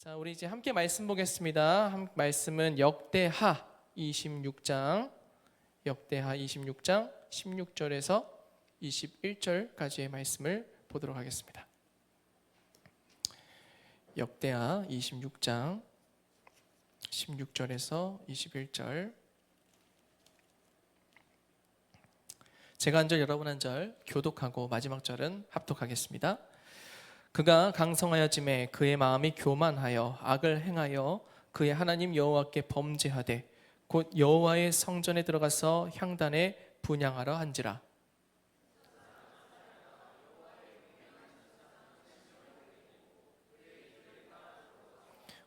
자, 우리 이제 함께 말씀 보겠습니다. 말씀은 역대하 26장, 역대하 26장 16절에서 21절까지의 말씀을 보도록 하겠습니다. 역대하 26장 16절에서 21절. 제가 한 절, 여러분 한 절 교독하고 마지막 절은 합독하겠습니다. 그가 강성하여짐에 그의 마음이 교만하여 악을 행하여 그의 하나님 여호와께 범죄하되 곧 여호와의 성전에 들어가서 향단에 분향하러 한지라.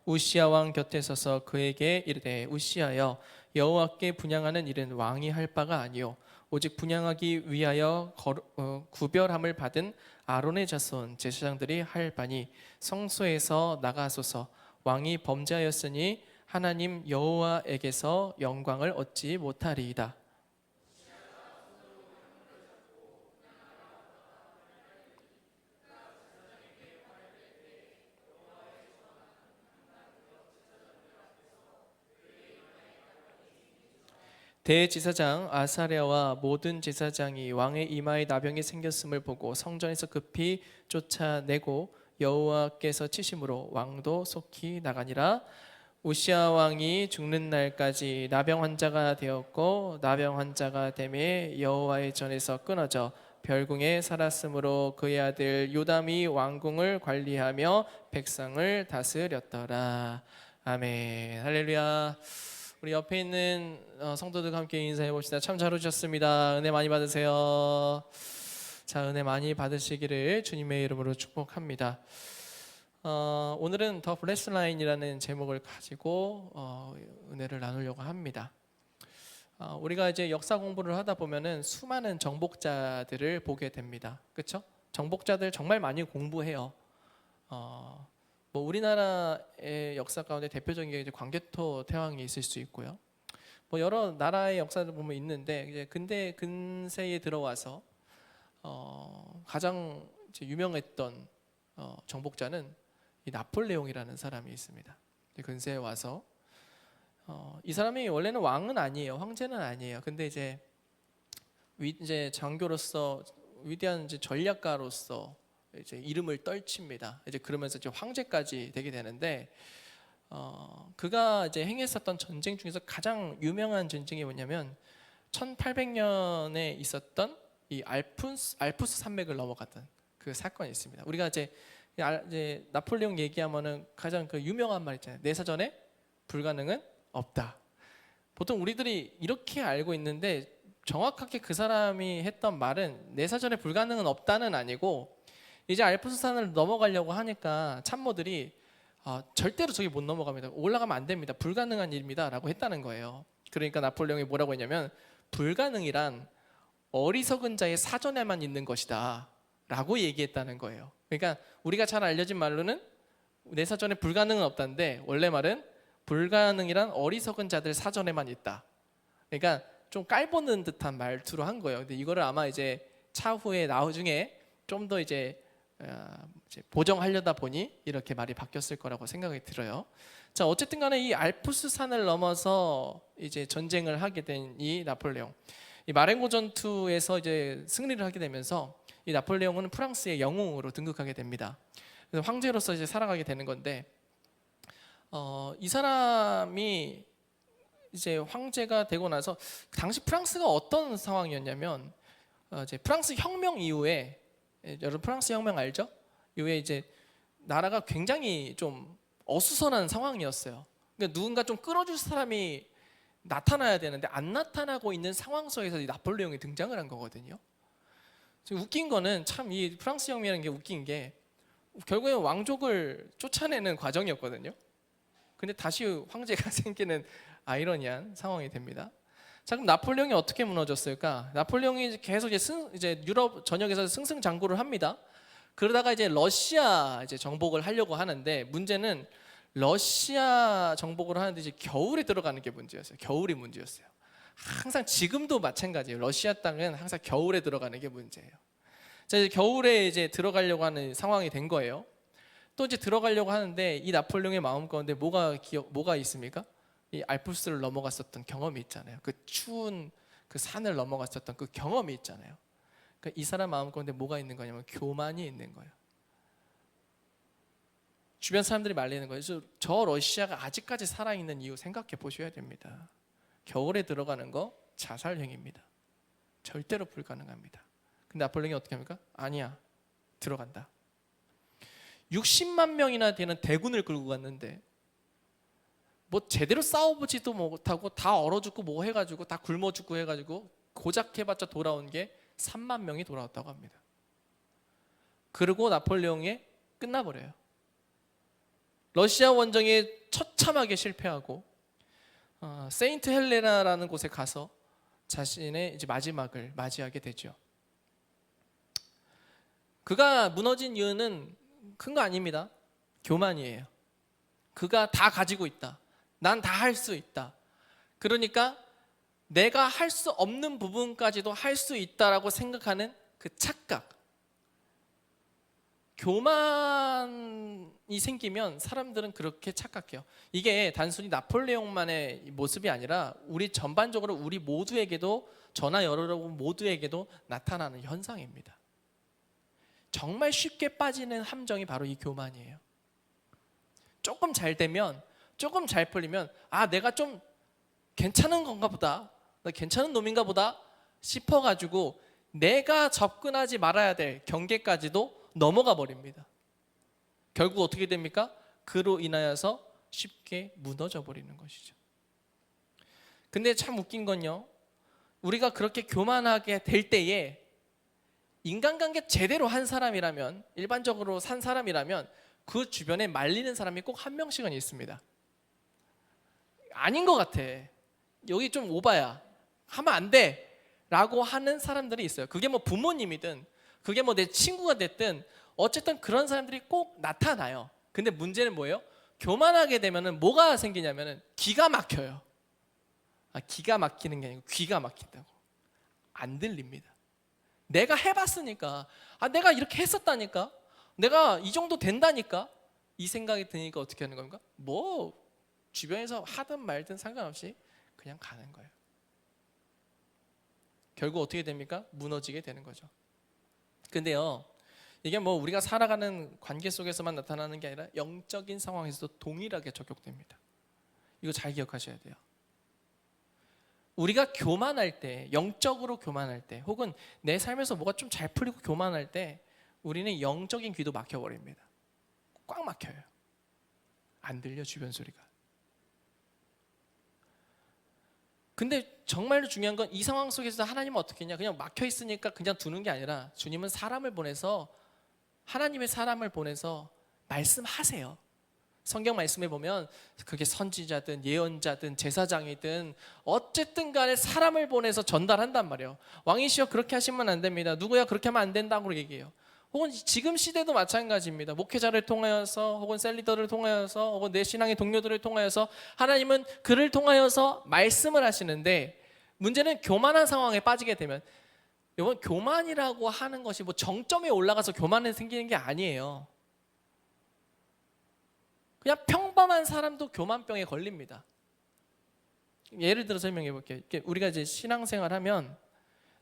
우시야 왕 곁에 서서 그에게 이르되 우시야여, 여호와께 분향하는 일은 왕이 할 바가 아니요 오직 분향하기 위하여 구별함을 받은 아론의 자손 제사장들이 할 바니 성소에서 나가소서. 왕이 범죄하였으니 하나님 여호와에게서 영광을 얻지 못하리이다. 대제사장 아사랴와 모든 제사장이 왕의 이마에 나병이 생겼음을 보고 성전에서 급히 쫓아내고 여호와께서 치심으로 왕도 속히 나가니라. 우시야 왕이 죽는 날까지 나병 환자가 되었고 나병 환자가 되매 여호와의 전에서 끊어져 별궁에 살았으므로 그의 아들 요담이 왕궁을 관리하며 백성을 다스렸더라. 아멘. 할렐루야. 우리 옆에 있는 성도들과 함께 인사해 봅시다. 참 잘 오셨습니다. 은혜 많이 받으세요. 자, 은혜 많이 받으시기를 주님의 이름으로 축복합니다. 오늘은 더 블레스 라인이라는 제목을 가지고 은혜를 나누려고 합니다. 우리가 이제 역사 공부를 하다 보면은 수많은 정복자들을 보게 됩니다. 그렇죠? 정복자들 정말 많이 공부해요. 뭐 우리나라의 역사 가운데 대표적인 게 이제 광개토 태왕이 있을 수 있고요. 뭐 여러 나라의 역사를 보면 있는데 이제 근세에 들어와서 가장 이제 유명했던 정복자는 이 나폴레옹이라는 사람이 있습니다. 근세에 와서 이 사람이 원래는 왕은 아니에요, 황제는 아니에요. 근데 이제 장교로서 위대한 이제 전략가로서 이제 이름을 떨칩니다. 이제 그러면서 이제 황제까지 되게 되는데 그가 이제 행했었던 전쟁 중에서 가장 유명한 전쟁이 뭐냐면 1800년에 있었던 이 알프스 산맥을 넘어갔던 그 사건이 있습니다. 우리가 이제 나폴레옹 얘기하면은 가장 그 유명한 말 있잖아요. 내 사전에 불가능은 없다. 보통 우리들이 이렇게 알고 있는데 정확하게 그 사람이 했던 말은 내 사전에 불가능은 없다는 아니고, 이제 알프스 산을 넘어가려고 하니까 참모들이 절대로 저기 못 넘어갑니다. 올라가면 안 됩니다. 불가능한 일입니다. 라고 했다는 거예요. 그러니까 나폴레옹이 뭐라고 했냐면 불가능이란 어리석은 자의 사전에만 있는 것이다 라고 얘기했다는 거예요. 그러니까 우리가 잘 알려진 말로는 내 사전에 불가능은 없다는데 원래 말은 불가능이란 어리석은 자들 사전에만 있다. 그러니까 좀 깔보는 듯한 말투로 한 거예요. 근데 이거를 아마 이제 차후에 나중에 좀 더 이제 보정하려다 보니 이렇게 말이 바뀌었을 거라고 생각이 들어요. 자, 어쨌든 간에 이 알프스 산을 넘어서 이제 전쟁을 하게 된 이 나폴레옹, 이 마렌고 전투에서 이제 승리를 하게 되면서 이 나폴레옹은 프랑스의 영웅으로 등극하게 됩니다. 그래서 황제로서 이제 살아가게 되는 건데 이 사람이 이제 황제가 되고 나서 당시 프랑스가 어떤 상황이었냐면 이제 프랑스 혁명 이후에, 여러분 프랑스 혁명 알죠? 이후에 이제 나라가 굉장히 좀 어수선한 상황이었어요. 그러니까 누군가 좀 끌어줄 사람이 나타나야 되는데 안 나타나고 있는 상황 속에서 이 나폴레옹이 등장을 한 거거든요. 웃긴 거는 참 이 프랑스 혁명이라는 게 웃긴 게 결국에 왕족을 쫓아내는 과정이었거든요. 근데 다시 황제가 생기는 아이러니한 상황이 됩니다. 자, 그럼 나폴레옹이 어떻게 무너졌을까? 나폴레옹이 계속 이제 유럽 전역에서 승승장구를 합니다. 그러다가 이제 러시아 이제 정복을 하려고 하는데 문제는 러시아 정복을 하는데 이제 겨울에 들어가는 게 문제였어요. 겨울이 문제였어요. 항상 지금도 마찬가지예요. 러시아 땅은 항상 겨울에 들어가는 게 문제예요. 자, 이제 겨울에 이제 들어가려고 하는 상황이 된 거예요. 또 이제 들어가려고 하는데 이 나폴레옹의 마음 가운데 뭐가 있습니까? 이 알프스를 넘어갔었던 경험이 있잖아요. 그 추운 그 산을 넘어갔었던 그 경험이 있잖아요. 그러니까 이 사람 마음 가운데 뭐가 있는 거냐면 교만이 있는 거예요. 주변 사람들이 말리는 거예요. 저 러시아가 아직까지 살아있는 이유 생각해 보셔야 됩니다. 겨울에 들어가는 거 자살행위입니다. 절대로 불가능합니다. 근데 나폴레옹이 어떻게 합니까? 아니야, 들어간다. 60만 명이나 되는 대군을 끌고 갔는데 뭐 제대로 싸워보지도 못하고 다 얼어 죽고 뭐 해가지고 다 굶어 죽고 해가지고 고작 해봤자 돌아온 게 3만 명이 돌아왔다고 합니다. 그리고 나폴레옹이 끝나버려요. 러시아 원정에 처참하게 실패하고 세인트 헬레나라는 곳에 가서 자신의 이제 마지막을 맞이하게 되죠. 그가 무너진 이유는 큰 거 아닙니다. 교만이에요. 그가 다 가지고 있다. 난 다 할 수 있다. 그러니까 내가 할 수 없는 부분까지도 할 수 있다라고 생각하는 그 착각. 교만이 생기면 사람들은 그렇게 착각해요. 이게 단순히 나폴레옹만의 모습이 아니라 우리 전반적으로 우리 모두에게도, 저나 여러분 모두에게도 나타나는 현상입니다. 정말 쉽게 빠지는 함정이 바로 이 교만이에요. 조금 잘 되면, 조금 잘 풀리면 내가 좀 괜찮은 건가 보다, 나 괜찮은 놈인가 보다 싶어가지고 내가 접근하지 말아야 될 경계까지도 넘어가 버립니다. 결국 어떻게 됩니까? 그로 인하여서 쉽게 무너져 버리는 것이죠. 근데 참 웃긴 건요, 우리가 그렇게 교만하게 될 때에 인간관계 제대로 한 사람이라면, 일반적으로 산 사람이라면 그 주변에 말리는 사람이 꼭 한 명씩은 있습니다. 아닌 것 같아, 여기 좀 오바야, 하면 안 돼 라고 하는 사람들이 있어요. 그게 뭐 부모님이든 그게 뭐 내 친구가 됐든 어쨌든 그런 사람들이 꼭 나타나요. 근데 문제는 뭐예요? 교만하게 되면은 뭐가 생기냐면은 기가 막혀요. 기가 막히는 게 아니고 귀가 막힌다고. 안 들립니다. 내가 해봤으니까, 내가 이렇게 했었다니까, 내가 이 정도 된다니까, 이 생각이 드니까 어떻게 하는 겁니까? 뭐 주변에서 하든 말든 상관없이 그냥 가는 거예요. 결국 어떻게 됩니까? 무너지게 되는 거죠. 근데요, 이게 뭐 우리가 살아가는 관계 속에서만 나타나는 게 아니라 영적인 상황에서도 동일하게 적용됩니다. 이거 잘 기억하셔야 돼요. 우리가 교만할 때, 영적으로 교만할 때, 혹은 내 삶에서 뭐가 좀 잘 풀리고 교만할 때 우리는 영적인 귀도 막혀버립니다. 꽉 막혀요. 안 들려, 주변 소리가. 근데 정말로 중요한 건 이 상황 속에서 하나님은 어떻게 했냐, 그냥 막혀 있으니까 그냥 두는 게 아니라 주님은 사람을 보내서, 하나님의 사람을 보내서 말씀하세요. 성경 말씀에 보면 그게 선지자든 예언자든 제사장이든 어쨌든 간에 사람을 보내서 전달한단 말이에요. 왕이시여 그렇게 하시면 안 됩니다, 누구야 그렇게 하면 안 된다고 얘기해요. 혹은 지금 시대도 마찬가지입니다. 목회자를 통하여서, 혹은 셀리더를 통하여서, 혹은 내 신앙의 동료들을 통하여서 하나님은 그를 통하여서 말씀을 하시는데, 문제는 교만한 상황에 빠지게 되면, 이건 교만이라고 하는 것이 뭐 정점에 올라가서 교만이 생기는 게 아니에요. 그냥 평범한 사람도 교만병에 걸립니다. 예를 들어 설명해 볼게요. 우리가 이제 신앙생활하면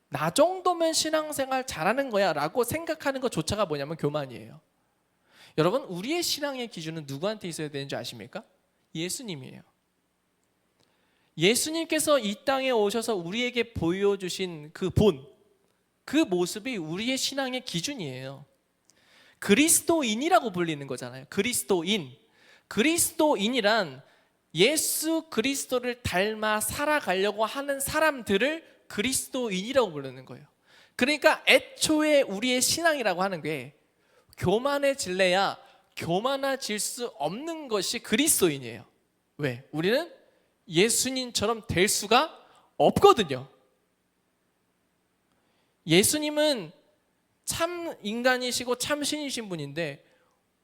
나 정도면 신앙생활 잘하는 거야 라고 생각하는 것조차가 뭐냐면 교만이에요. 여러분, 우리의 신앙의 기준은 누구한테 있어야 되는지 아십니까? 예수님이에요. 예수님께서 이 땅에 오셔서 우리에게 보여주신 그 본, 그 모습이 우리의 신앙의 기준이에요. 그리스도인이라고 불리는 거잖아요. 그리스도인이란 예수 그리스도를 닮아 살아가려고 하는 사람들을 그리스도인이라고 부르는 거예요. 그러니까 애초에 우리의 신앙이라고 하는 게 교만해질래야 교만해질 수 없는 것이 그리스도인이에요. 왜? 우리는 예수님처럼 될 수가 없거든요. 예수님은 참 인간이시고 참 신이신 분인데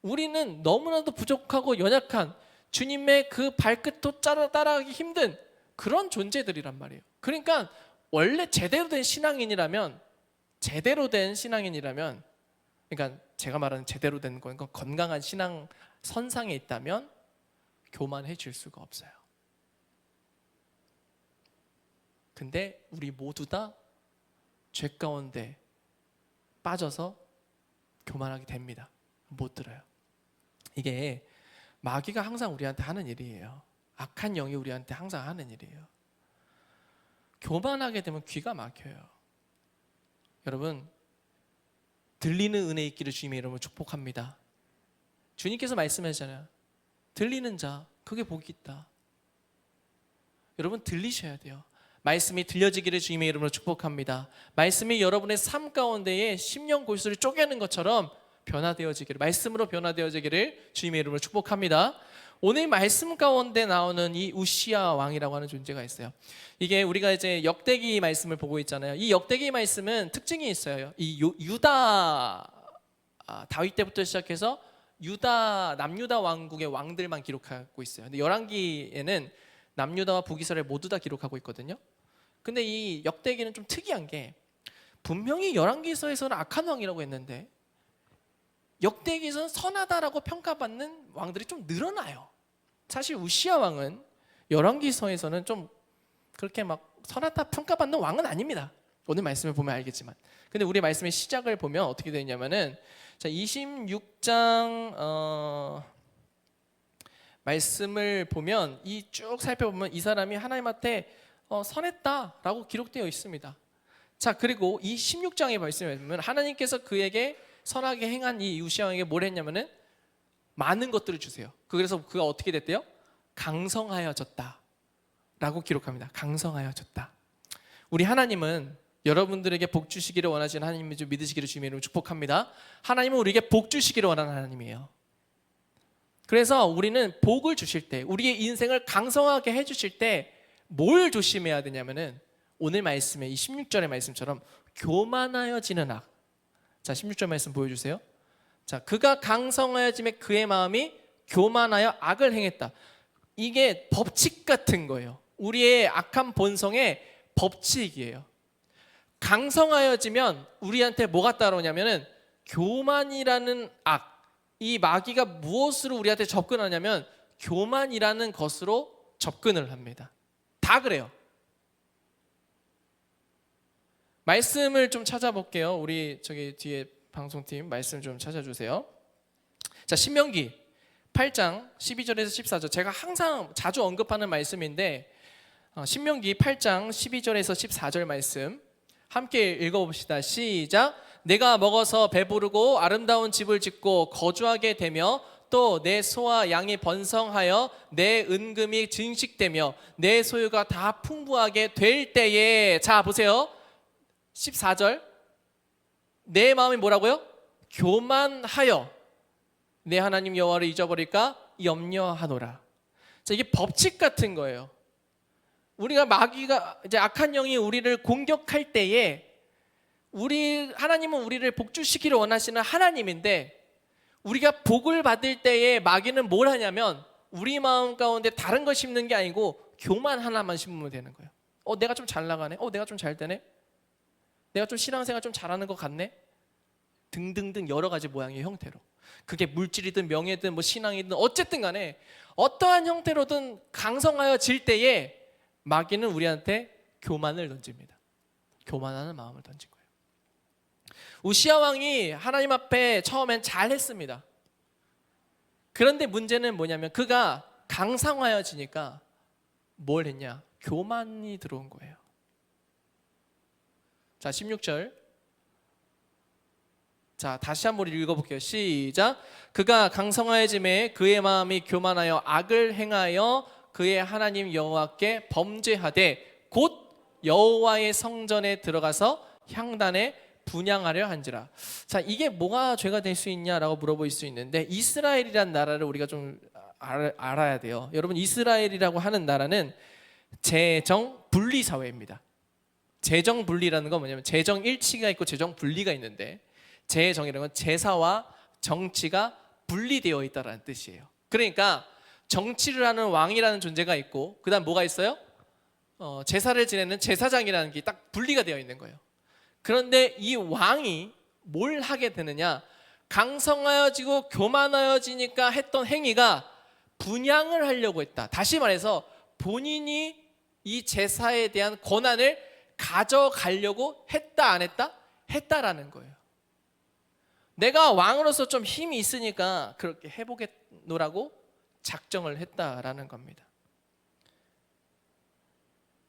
우리는 너무나도 부족하고 연약한, 주님의 그 발끝도 따라가기 힘든 그런 존재들이란 말이에요. 그러니까 원래 제대로 된 신앙인이라면, 그러니까 제가 말하는 제대로 된 건 건강한 신앙 선상에 있다면 교만해질 수가 없어요. 근데 우리 모두 다 죄 가운데 빠져서 교만하게 됩니다. 못 들어요. 이게 마귀가 항상 우리한테 하는 일이에요. 악한 영이 우리한테 항상 하는 일이에요. 교만하게 되면 귀가 막혀요. 여러분, 들리는 은혜 있기를 주님의 이름으로 축복합니다. 주님께서 말씀하셨잖아요. 들리는 자, 그게 복이 있다. 여러분, 들리셔야 돼요. 말씀이 들려지기를 주님의 이름으로 축복합니다. 말씀이 여러분의 삶 가운데에 심령 골수를 쪼개는 것처럼 변화되어지기를, 말씀으로 변화되어지기를 주님의 이름으로 축복합니다. 오늘 말씀 가운데 나오는 이 우시아 왕이라고 하는 존재가 있어요. 이게 우리가 이제 역대기 말씀을 보고 있잖아요. 이 역대기 말씀은 특징이 있어요. 이 유다 다윗 때부터 시작해서 남유다 왕국의 왕들만 기록하고 있어요. 근데 열왕기에는 남유다와 북이스라엘 모두 다 기록하고 있거든요. 근데 이 역대기는 좀 특이한 게 분명히 열왕기서에서는 악한 왕이라고 했는데 역대기에서는 선하다라고 평가받는 왕들이 좀 늘어나요. 사실 우시아 왕은 열왕기서에서는 좀 그렇게 막 선하다 평가받는 왕은 아닙니다. 오늘 말씀을 보면 알겠지만. 근데 우리 말씀의 시작을 보면 어떻게 되냐면은 자, 26장 말씀을 보면 이 쭉 살펴보면 이 사람이 하나님한테 선했다라고 기록되어 있습니다. 자, 그리고 이 16장의 말씀을 보면 하나님께서 그에게 선하게 행한 이 우시아 왕에게 뭘 했냐면은 많은 것들을 주세요. 그래서 그가 어떻게 됐대요? 강성하여졌다 라고 기록합니다. 강성하여졌다. 우리 하나님은 여러분들에게 복 주시기를 원하시는 하나님을 좀 믿으시기를 주님의 이름으로 축복합니다. 하나님은 우리에게 복 주시기를 원하는 하나님이에요. 그래서 우리는 복을 주실 때, 우리의 인생을 강성하게 해주실 때 뭘 조심해야 되냐면은 오늘 말씀의 이 16절의 말씀처럼 교만하여지는 악. 자, 16절 말씀 보여주세요. 자, 그가 강성하여짐에 그의 마음이 교만하여 악을 행했다. 이게 법칙 같은 거예요. 우리의 악한 본성의 법칙이에요. 강성하여지면 우리한테 뭐가 따라오냐면은 교만이라는 악. 이 마귀가 무엇으로 우리한테 접근하냐면 교만이라는 것으로 접근을 합니다. 다 그래요. 말씀을 좀 찾아볼게요. 우리 저기 뒤에 방송팀 말씀 좀 찾아주세요. 자, 신명기 8장 12절에서 14절. 제가 항상 자주 언급하는 말씀인데 신명기 8장 12절에서 14절 말씀 함께 읽어봅시다. 시작. 내가 먹어서 배부르고 아름다운 집을 짓고 거주하게 되며 또 내 소와 양이 번성하여 내 은금이 증식되며 내 소유가 다 풍부하게 될 때에, 자 보세요. 14절. 내 마음이 뭐라고요? 교만하여 내 하나님 여호와를 잊어버릴까 염려하노라. 자, 이게 법칙 같은 거예요. 우리가 마귀가 이제 악한 영이 우리를 공격할 때에 하나님은 우리를 복주시기를 원하시는 하나님인데 우리가 복을 받을 때에 마귀는 뭘 하냐면 우리 마음 가운데 다른 걸 심는 게 아니고 교만 하나만 심으면 되는 거예요. 내가 좀 잘 나가네. 내가 좀 잘 되네. 내가 좀 신앙생활 좀 잘하는 것 같네. 등등등 여러 가지 모양의 형태로. 그게 물질이든 명예든 뭐 신앙이든 어쨌든 간에 어떠한 형태로든 강성하여질 때에 마귀는 우리한테 교만을 던집니다. 교만하는 마음을 던진 거예요. 우시아 왕이 하나님 앞에 처음엔 잘했습니다. 그런데 문제는 뭐냐면 그가 강성하여지니까 뭘 했냐? 교만이 들어온 거예요. 자, 16절. 자, 다시 한번 읽어볼게요. 시작. 그가 강성하여짐에 그의 마음이 교만하여 악을 행하여 그의 하나님 여호와께 범죄하되 곧 여호와의 성전에 들어가서 향단에 분향하려 한지라. 자, 이게 뭐가 죄가 될 수 있냐라고 물어볼 수 있는데 이스라엘이란 나라를 우리가 좀 알아야 돼요. 여러분, 이스라엘이라고 하는 나라는 재정 분리 사회입니다. 재정 분리라는 건 뭐냐면 재정 일치가 있고 재정 분리가 있는데 재정이라는 건 제사와 정치가 분리되어 있다는 뜻이에요. 그러니까 정치를 하는 왕이라는 존재가 있고 그다음 뭐가 있어요? 제사를 지내는 제사장이라는 게 딱 분리가 되어 있는 거예요. 그런데 이 왕이 뭘 하게 되느냐? 강성하여지고 교만하여지니까 했던 행위가 분양을 하려고 했다. 다시 말해서 본인이 이 제사에 대한 권한을 가져가려고 했다 안 했다? 했다라는 거예요. 내가 왕으로서 좀 힘이 있으니까 그렇게 해보겠노라고 작정을 했다라는 겁니다.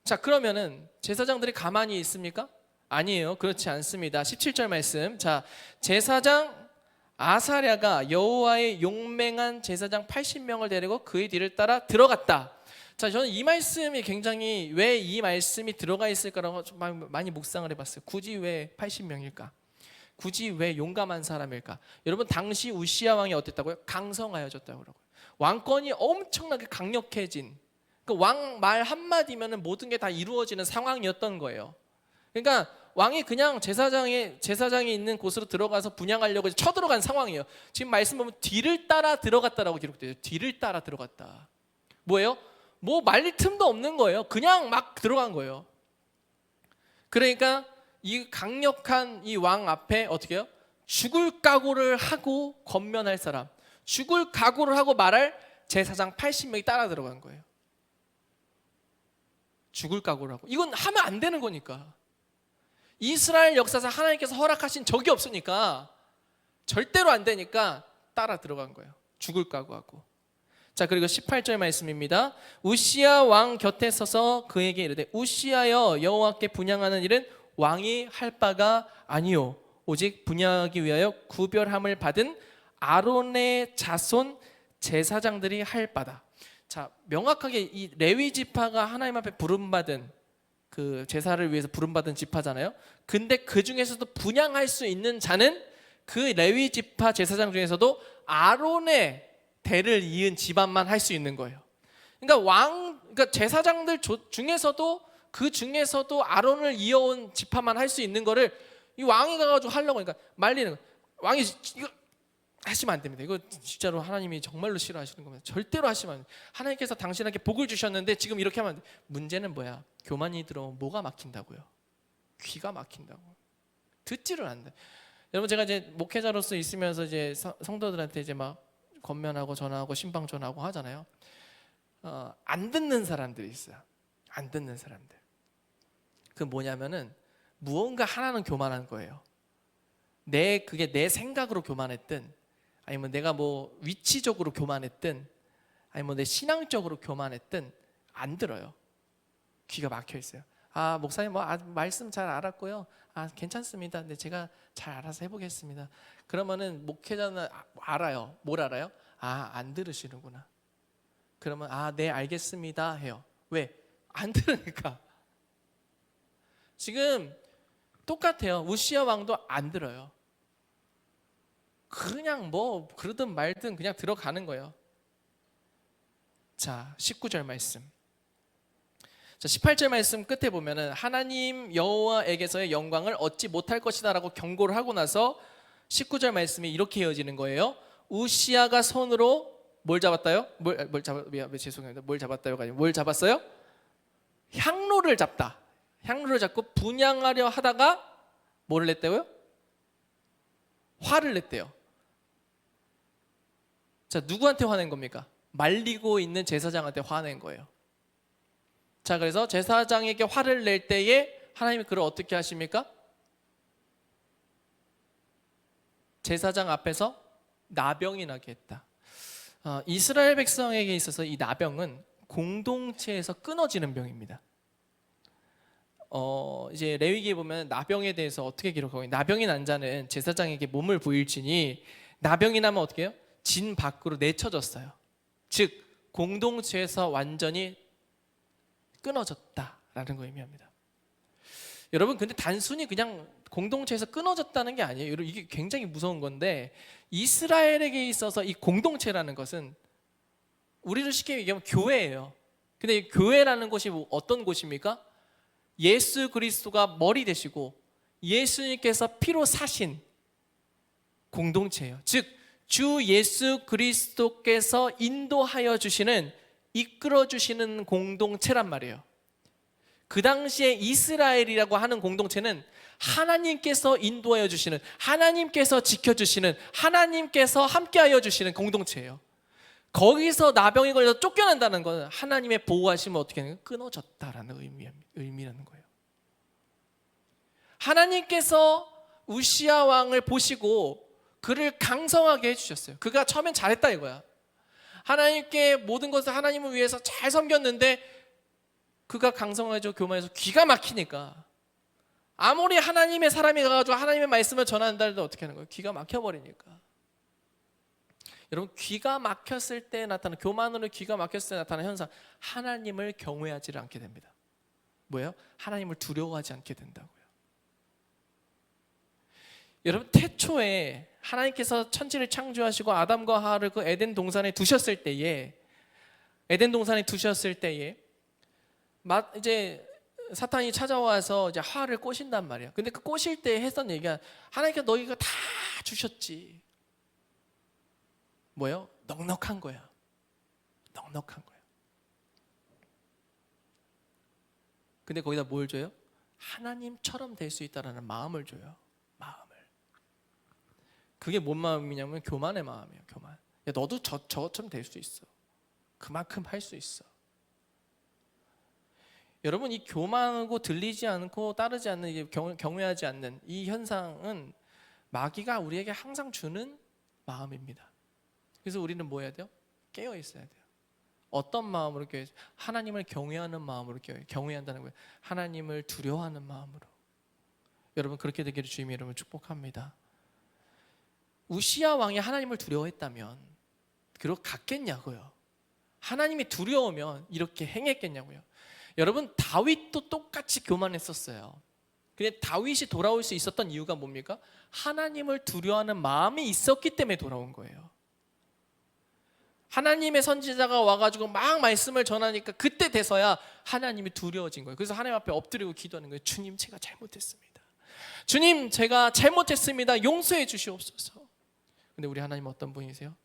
자, 그러면은 제사장들이 가만히 있습니까? 아니에요. 그렇지 않습니다. 17절 말씀. 자, 제사장 아사랴가 여호와의 용맹한 제사장 80명을 데리고 그의 뒤를 따라 들어갔다. 자, 저는 이 말씀이 굉장히 왜 이 말씀이 들어가 있을까라고 좀 많이 묵상을 해봤어요. 굳이 왜 80명일까? 굳이 왜 용감한 사람일까? 여러분, 당시 우시야 왕이 어땠다고요? 강성하여졌다고 그러고요. 왕권이 엄청나게 강력해진, 그 왕 말 한마디면 모든 게 다 이루어지는 상황이었던 거예요. 그러니까 왕이 그냥 제사장이 있는 곳으로 들어가서 분향하려고 쳐들어간 상황이에요. 지금 말씀 보면 뒤를 따라 들어갔다라고 기록돼요. 뒤를 따라 들어갔다. 뭐예요? 뭐 말릴 틈도 없는 거예요. 그냥 막 들어간 거예요. 그러니까 이 강력한 이 왕 앞에 어떻게 해요? 죽을 각오를 하고 권면할 사람, 죽을 각오를 하고 말할 제사장 80명이 따라 들어간 거예요. 죽을 각오를 하고. 이건 하면 안 되는 거니까. 이스라엘 역사상 하나님께서 허락하신 적이 없으니까 절대로 안 되니까 따라 들어간 거예요. 죽을 각오하고. 자, 그리고 18절 말씀입니다. 우시야 왕 곁에 서서 그에게 이르되 우시야여, 여호와께 분향하는 일은 왕이 할 바가 아니요 오직 분향하기 위하여 구별함을 받은 아론의 자손 제사장들이 할 바다. 자, 명확하게 이 레위 지파가 하나님 앞에 부름받은 그 제사를 위해서 부름받은 지파잖아요. 근데 그 중에서도 분향할 수 있는 자는 그 레위 지파 제사장 중에서도 아론의 대를 이은 집안만 할 수 있는 거예요. 그러니까 제사장들 중에서도 그 중에서도 아론을 이어온 지파만 할 수 있는 거를 이 왕이 가가지고 하려고 하니까 말리는 거예요. 왕이 이거 하시면 안 됩니다. 이거 진짜로 하나님이 정말로 싫어하시는 겁니다. 절대로 하시면 안 돼요. 하나님께서 당신에게 복을 주셨는데 지금 이렇게 하면 안 돼요. 문제는 뭐야? 교만이 들어오면 뭐가 막힌다고요? 귀가 막힌다고. 듣지를 않는다. 여러분, 제가 이제 목회자로서 있으면서 이제 성도들한테 이제 막 권면하고 전하고 신방 전하고 하잖아요. 안 듣는 사람들이 있어요. 안 듣는 사람들. 그 뭐냐면은 무언가 하나는 교만한 거예요. 그게 내 생각으로 교만했든, 아니면 내가 뭐 위치적으로 교만했든, 아니면 내 신앙적으로 교만했든 안 들어요. 귀가 막혀 있어요. 아, 목사님 뭐 말씀 잘 알았고요. 아, 괜찮습니다. 근데 제가 잘 알아서 해보겠습니다. 그러면은 목회자는 알아요. 뭘 알아요? 아, 안 들으시는구나. 그러면 아, 네, 알겠습니다 해요. 왜? 안 들으니까. 지금 똑같아요. 우시야 왕도 안 들어요. 그냥 뭐 그러든 말든 그냥 들어가는 거예요. 자, 19절 말씀. 자, 18절 말씀 끝에 보면은 하나님 여호와에게서의 영광을 얻지 못할 것이다라고 경고를 하고 나서 19절 말씀이 이렇게 이어지는 거예요. 우시야가 손으로 뭘 잡았다요? 죄송합니다. 뭘 잡았다요가 아니고 뭘 잡았어요? 향로를 잡다. 향로를 잡고 분향하려 하다가 뭐를 냈다고요? 화를 냈대요. 자, 누구한테 화낸 겁니까? 말리고 있는 제사장한테 화낸 거예요. 자, 그래서 제사장에게 화를 낼 때에 하나님이 그를 어떻게 하십니까? 제사장 앞에서 나병이 나게 했다. 이스라엘 백성에게 있어서 이 나병은 공동체에서 끊어지는 병입니다. 이제 레위기에 보면 나병에 대해서 어떻게 기록하고 있나요? 나병이 난 자는 제사장에게 몸을 부일지니 나병이 나면 어떻게 해요? 진 밖으로 내쳐졌어요. 즉 공동체에서 완전히 끊어졌다라는 거 의미합니다. 여러분, 근데 단순히 그냥 공동체에서 끊어졌다는 게 아니에요. 여러분, 이게 굉장히 무서운 건데 이스라엘에게 있어서 이 공동체라는 것은 우리를 쉽게 얘기하면 교회예요. 근데 이 교회라는 곳이 어떤 곳입니까? 예수 그리스도가 머리 되시고 예수님께서 피로 사신 공동체예요. 즉 주 예수 그리스도께서 인도하여 주시는, 이끌어 주시는 공동체란 말이에요. 그 당시에 이스라엘이라고 하는 공동체는 하나님께서 인도하여 주시는, 하나님께서 지켜주시는, 하나님께서 함께하여 주시는 공동체예요. 거기서 나병이 걸려서 쫓겨난다는 것은 하나님의 보호하심을 어떻게 하는 거예요? 끊어졌다라는 의미라는 거예요. 하나님께서 우시야 왕을 보시고 그를 강성하게 해주셨어요. 그가 처음엔 잘했다 이거야. 하나님께 모든 것을 하나님을 위해서 잘 섬겼는데 그가 강성해져 교만해서 귀가 막히니까, 아무리 하나님의 사람이 가가지고 하나님의 말씀을 전한다 해도 어떻게 하는 거예요? 귀가 막혀버리니까. 여러분, 귀가 막혔을 때 나타나는, 교만으로 귀가 막혔을 때 나타나는 현상, 하나님을 경외하지 않게 됩니다. 뭐예요? 하나님을 두려워하지 않게 된다고요. 여러분, 태초에 하나님께서 천지를 창조하시고 아담과 하와를 그 에덴 동산에 두셨을 때에, 이제 사탄이 찾아와서 이제 하와를 꼬신단 말이야. 근데 그 꼬실 때 했던 얘기가, 하나님께서 너희가 다 주셨지. 뭐예요? 넉넉한 거야. 넉넉한 거야. 근데 거기다 뭘 줘요? 하나님처럼 될 수 있다라는 마음을 줘요. 마음을. 그게 뭔 마음이냐면 교만의 마음이에요. 교만. 야, 너도 저처럼 될 수 있어. 그만큼 할 수 있어. 여러분, 이 교만하고 들리지 않고 따르지 않는, 경외하지 않는 이 현상은 마귀가 우리에게 항상 주는 마음입니다. 그래서 우리는 뭐 해야 돼요? 깨어 있어야 돼요. 어떤 마음으로 깨어 있어요? 하나님을 경외하는 마음으로 깨어요. 경외한다는 거예요. 하나님을 두려워하는 마음으로. 여러분, 그렇게 되기를 주님의 이름으로 축복합니다. 우시야 왕이 하나님을 두려워했다면 그렇게 갔겠냐고요. 하나님이 두려우면 이렇게 행했겠냐고요. 여러분, 다윗도 똑같이 교만했었어요. 근데 다윗이 돌아올 수 있었던 이유가 뭡니까? 하나님을 두려워하는 마음이 있었기 때문에 돌아온 거예요. 하나님의 선지자가 와가지고 막 말씀을 전하니까 그때 돼서야 하나님이 두려워진 거예요. 그래서 하나님 앞에 엎드리고 기도하는 거예요. 주님, 제가 잘못했습니다. 주님, 제가 잘못했습니다. 용서해 주시옵소서. 근데 우리 하나님 어떤 분이세요?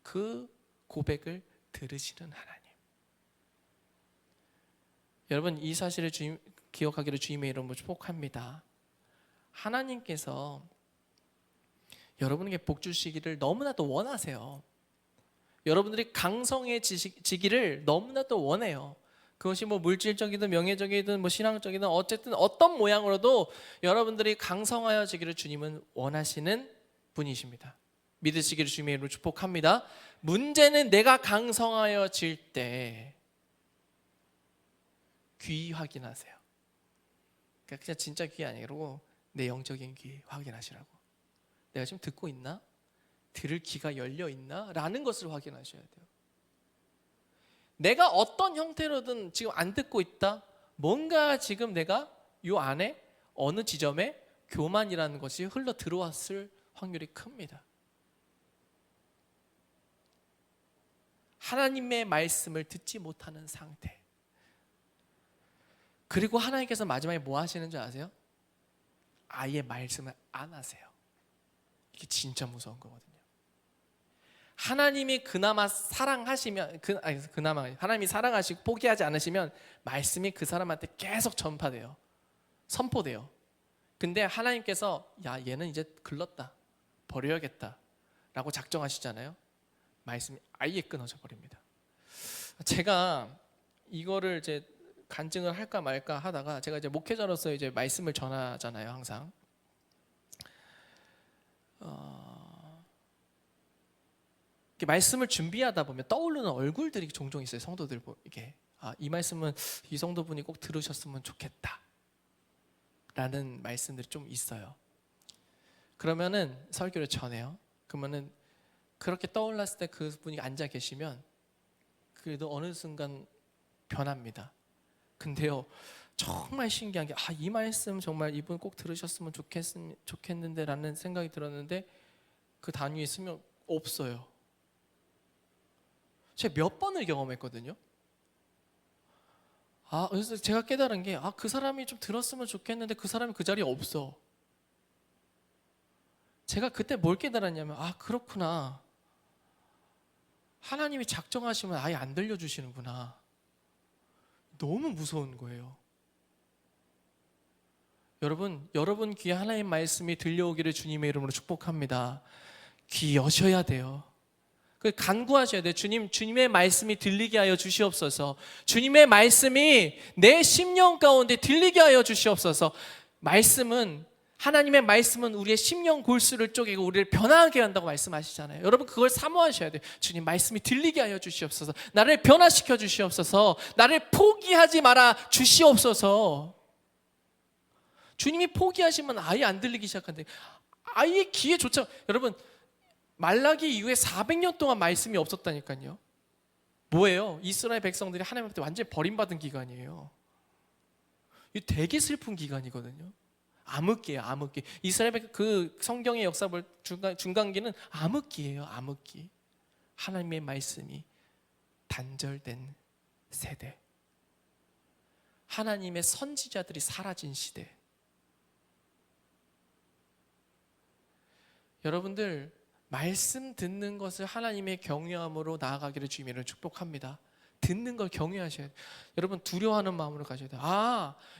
그 고백을 들으시는 하나님. 여러분, 이 사실을 기억하기를 주님의 이름으로 축복합니다. 하나님께서 여러분에게 복 주시기를 너무나도 원하세요. 여러분들이 강성해지기를 너무나도 원해요. 그것이 뭐 물질적이든 명예적이든 뭐 신앙적이든 어쨌든 어떤 모양으로도 여러분들이 강성하여지기를 주님은 원하시는 분이십니다. 믿으시기를 주님의 이름으로 축복합니다. 문제는 내가 강성하여질 때 귀 확인하세요. 그러니까 그냥 진짜 귀 아니고 내 영적인 귀 확인하시라고. 내가 지금 듣고 있나? 들을 귀가 열려 있나? 라는 것을 확인하셔야 돼요. 내가 어떤 형태로든 지금 안 듣고 있다? 뭔가 지금 내가 요 안에 어느 지점에 교만이라는 것이 흘러 들어왔을 확률이 큽니다. 하나님의 말씀을 듣지 못하는 상태. 그리고 하나님께서 마지막에 뭐 하시는 줄 아세요? 아예 말씀을 안 하세요. 이게 진짜 무서운 거거든요. 하나님이 그나마 사랑하시면, 하나님이 사랑하시고 포기하지 않으시면 말씀이 그 사람한테 계속 전파돼요. 선포돼요. 근데 하나님께서 야, 얘는 이제 글렀다, 버려야겠다 라고 작정하시잖아요. 말씀이 아예 끊어져 버립니다. 제가 이거를 이제 간증을 할까 말까 하다가, 제가 이제 목회자로서 이제 말씀을 전하잖아요, 항상. 이렇게 말씀을 준비하다 보면 떠오르는 얼굴들이 종종 있어요. 성도들 이게 이 말씀은 이 성도분이 꼭 들으셨으면 좋겠다 라는 말씀들이 좀 있어요. 그러면은 설교를 전해요. 그러면은 그렇게 떠올랐을 때 그분이 앉아 계시면 그래도 어느 순간 변합니다. 근데요, 정말 신기한 게 이 말씀 정말 이분 꼭 들으셨으면 좋겠는데 라는 생각이 들었는데 그 단위에 있으면 없어요. 제가 몇 번을 경험했거든요. 그래서 제가 깨달은 게 그 사람이 좀 들었으면 좋겠는데 그 사람이 그 자리에 없어. 제가 그때 뭘 깨달았냐면 그렇구나. 하나님이 작정하시면 아예 안 들려주시는구나. 너무 무서운 거예요. 여러분 귀에 하나님의 말씀이 들려오기를 주님의 이름으로 축복합니다. 귀 여셔야 돼요. 간구하셔야 돼요. 주님의 말씀이 들리게 하여 주시옵소서. 주님의 말씀이 내 심령 가운데 들리게 하여 주시옵소서. 하나님의 말씀은 우리의 심령 골수를 쪼개고 우리를 변화하게 한다고 말씀하시잖아요. 여러분 그걸 사모하셔야 돼요. 주님 말씀이 들리게 하여 주시옵소서. 나를 변화시켜 주시옵소서. 나를 포기하지 말아 주시옵소서. 주님이 포기하시면 아예 안 들리기 시작한대. 아예 귀에조차. 여러분 말라기 이후에 400년 동안 말씀이 없었다니까요. 뭐예요? 이스라엘 백성들이 하나님한테 완전히 버림받은 기간이에요. 이 되게 슬픈 기간이거든요. 암흑기예요, 암흑기. 이스라엘 그 성경의 역사 볼 중간기는 암흑기예요, 암흑기. 하나님의 말씀이 단절된 세대. 하나님의 선지자들이 사라진 시대. 여러분들 말씀 듣는 것을 하나님의 경외함으로 나아가기를 주님으로 축복합니다. 듣는 걸 경외하셔야 돼요. 여러분 두려워하는 마음으로 가셔야 돼요.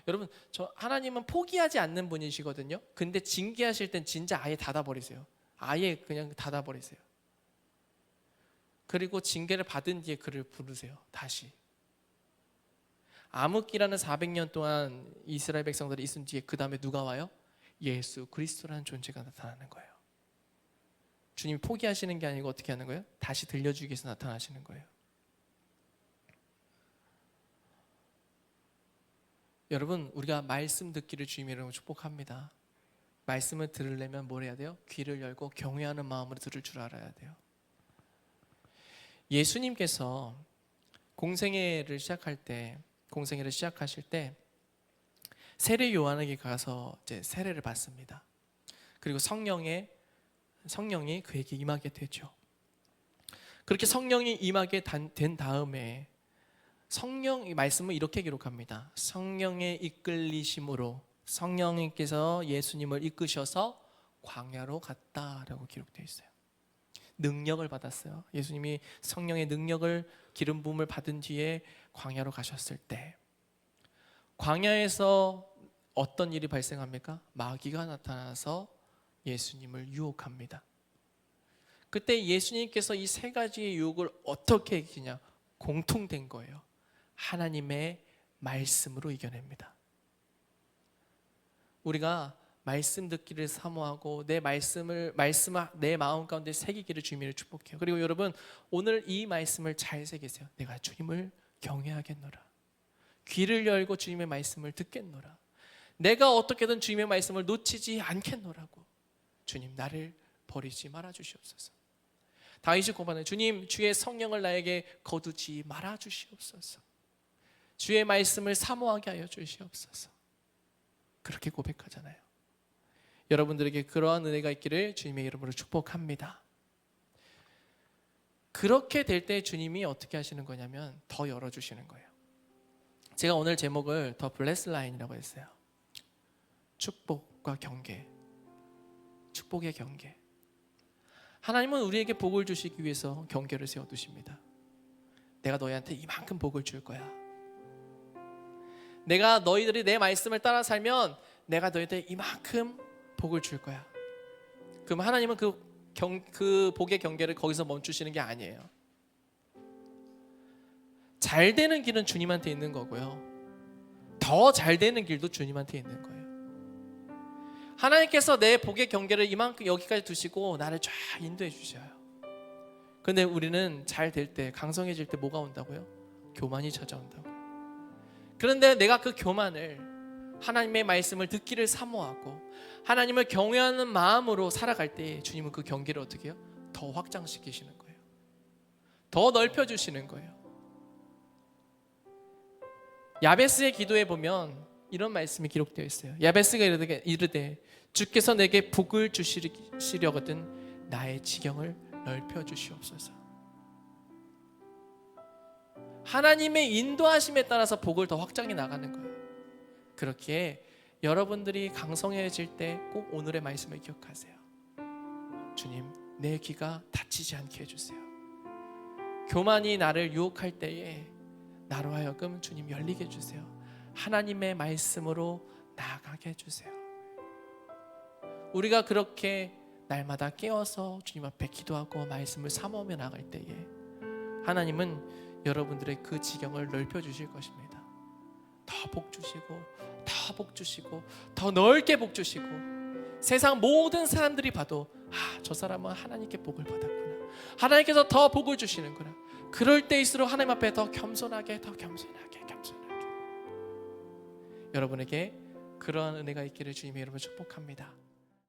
여러분 저 하나님은 포기하지 않는 분이시거든요. 근데 징계하실 땐 진짜 아예 닫아버리세요. 아예 그냥 닫아버리세요. 그리고 징계를 받은 뒤에 그를 부르세요. 다시. 암흑기라는 400년 동안 이스라엘 백성들이 있은 뒤에 그 다음에 누가 와요? 예수 그리스도라는 존재가 나타나는 거예요. 주님이 포기하시는 게 아니고 어떻게 하는 거예요? 다시 들려주기 위해서 나타나시는 거예요. 여러분 우리가 말씀 듣기를 주님의 이름으로 축복합니다. 말씀을 들으려면 뭘 해야 돼요? 귀를 열고 경외하는 마음으로 들을 줄 알아야 돼요. 예수님께서 공생애를 시작하실 때 세례 요한에게 가서 이제 세례를 받습니다. 그리고 성령이 그에게 임하게 되죠. 그렇게 성령이 임하게 된 다음에 성령 말씀은 이렇게 기록합니다. 성령의 이끌리심으로 성령님께서 예수님을 이끄셔서 광야로 갔다라고 기록되어 있어요. 능력을 받았어요. 예수님이 성령의 능력을 기름 부음을 받은 뒤에 광야로 가셨을 때 광야에서 어떤 일이 발생합니까? 마귀가 나타나서 예수님을 유혹합니다. 그때 예수님께서 이 세 가지의 유혹을 어떻게 이기냐? 공통된 거예요. 하나님의 말씀으로 이겨냅니다. 우리가 말씀 듣기를 사모하고 내 말씀을 내 마음 가운데 새기기를 주님을 축복해요. 그리고 여러분 오늘 이 말씀을 잘 새기세요. 내가 주님을 경외하겠노라. 귀를 열고 주님의 말씀을 듣겠노라. 내가 어떻게든 주님의 말씀을 놓치지 않겠노라고. 주님 나를 버리지 말아 주시옵소서. 다윗이 고백하는 주님 주의 성령을 나에게 거두지 말아 주시옵소서. 주의 말씀을 사모하게 하여 주시옵소서. 그렇게 고백하잖아요. 여러분들에게 그러한 은혜가 있기를 주님의 이름으로 축복합니다. 그렇게 될 때 주님이 어떻게 하시는 거냐면 더 열어주시는 거예요. 제가 오늘 제목을 더 블레스 라인이라고 했어요. 축복과 경계. 축복의 경계. 하나님은 우리에게 복을 주시기 위해서 경계를 세워두십니다. 내가 너희한테 이만큼 복을 줄 거야. 내가 너희들이 내 말씀을 따라 살면 내가 너희들 이만큼 복을 줄 거야. 그럼 하나님은 그 복의 경계를 거기서 멈추시는 게 아니에요. 잘 되는 길은 주님한테 있는 거고요. 더 잘 되는 길도 주님한테 있는 거예요. 하나님께서 내 복의 경계를 이만큼 여기까지 두시고 나를 쫙 인도해 주셔요. 근데 우리는 잘 될 때, 강성해질 때 뭐가 온다고요? 교만이 찾아온다고요. 그런데 내가 그 교만을 하나님의 말씀을 듣기를 사모하고 하나님을 경외하는 마음으로 살아갈 때 주님은 그 경계를 어떻게 해요? 더 확장시키시는 거예요. 더 넓혀주시는 거예요. 야베스의 기도에 보면 이런 말씀이 기록되어 있어요. 야베스가 이르되 주께서 내게 복을 주시려거든 나의 지경을 넓혀주시옵소서. 하나님의 인도하심에 따라서 복을 더 확장해 나가는 거예요. 그렇기에 여러분들이 강성해질 때 꼭 오늘의 말씀을 기억하세요. 주님, 내 귀가 닫히지 않게 해주세요. 교만이 나를 유혹할 때에 나로 하여금 주님 열리게 해주세요. 하나님의 말씀으로 나아가게 해주세요. 우리가 그렇게 날마다 깨어서 주님 앞에 기도하고 말씀을 사모하며 나갈 때에 하나님은 여러분들의 그 지경을 넓혀주실 것입니다. 더 복 주시고 더 복 주시고 더 넓게 복 주시고 세상 모든 사람들이 봐도 저 사람은 하나님께 복을 받았구나, 하나님께서 더 복을 주시는구나. 그럴 때일수록 하나님 앞에 더 겸손하게 여러분에게 그러한 은혜가 있기를 주님의 이름으로 축복합니다.